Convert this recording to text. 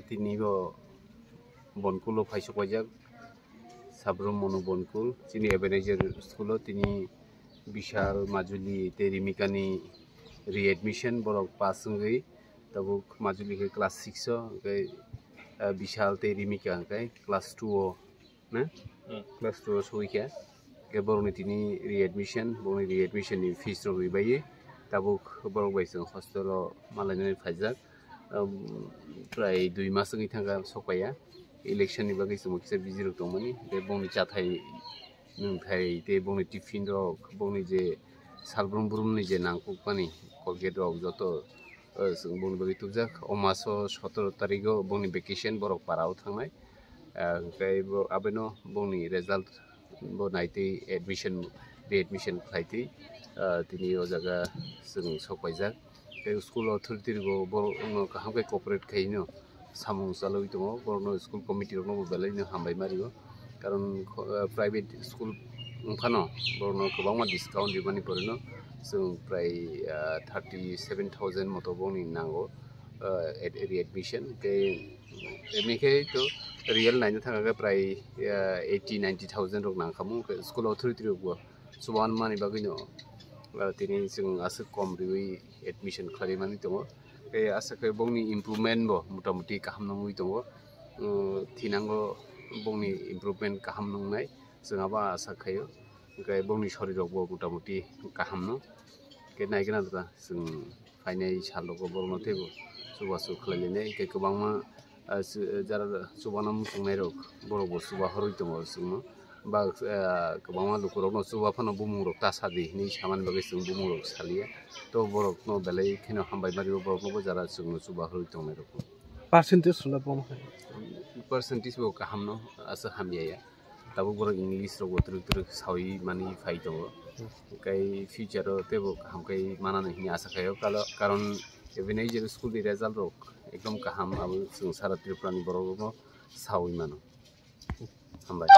তিনি বনকুল ফাইসবাইজাক সাবরুম মনো বনকুল তিনি Ebenezer school তিনি বিশাল মাজুলি রিমিকানি রিএডমিশন বরক পাস হয়ে तब माजुली के क्लास 6 विशाल रिमिका क्लास 2 ना क्लास 2 सौखा के बरनी तीनी रिएडमिशन बरनी रिएडमिशन फीस रही तब बरक बाई हस्टेल मालाय फाइजाक प्राय 2 मास थांगा सफाया इलेक्शन बागै किसा बिजि दंमोन बे बंनि जाथाय नोंथाय बंनि टिफिन रक बंनि जे सालब्रुम ब्रुमनि जे नांगौमानि कलगेट रक जत बंनि बागै तुबजाक अमास 17 तारिख बंनि वेकेशन बरक पाराव थांनाय आबेनो बंनि रिजल्ट बनायते एडमिशन रिएडमिशन खायते तिनि ओ जागा जों सफायजाक स्कुल अथॉरिटी बर हामके कोऑपरेट खायनो सामुं चालुय दङ बरनो स्कुल कमिटी रनो बेलायनो हामबाय मारियो कारण प्राइवेट स्कुल ओंखानो बरनो गोबां डिस्काउंट दिबानि परनो जों प्राय 37,000 मतो बंनि नांगौ रिएडमिशन के एमनिखे तो रियल नायनो थाङा प्राय 80-90,000 रक नांखामु स्कुल अथॉरिटी रबो सुबान मानि बागैनो तिनि जों आसो कम रिवै एडमिशन खालामनानै दङ बे आसाखै बंनि इमप्रुवमेन्ट बो मोटामुटी गाहाम नङै दङ थिनांगौ बंनि इमप्रुवमेन्ट गाहाम नंनाय जोंहाबा आसा खायो ओमफ्राय बंनि शरीरावबो मोटामुटी गाहाम न के नायगोन आरो जों फाइनाय सालगो बरनो थेबो सुबासु खालायनाय के गोबांमा जारा सुबाना मुसुंनाय रक बरबो सुबा हरय दङ जों बा गोबांमा लुकुरावनो सुबाफानो बुमुरक तासादि नि सामान बागै जों बुमुरक सालिया तो बरक न बेलाय खिनो हामबाय मारिबो बरकनोबो जारा जों सुबा हरय दङ रक परसेंटेज सुना बम परसेंटेज बो गाहाम न आसा हामिया दाबो बर इंग्लिश रक उतर सावि मानि फाइ दङ ओमफ्राय फ्यूचर तेबो हामकै मानानै हिनि आसा खायो कारण एबेनै जे स्कुल नि रिजल्ट रक एकदम गाहाम आबो जों सारा त्रिपुरानि बरकनो सावि मानो हामबाय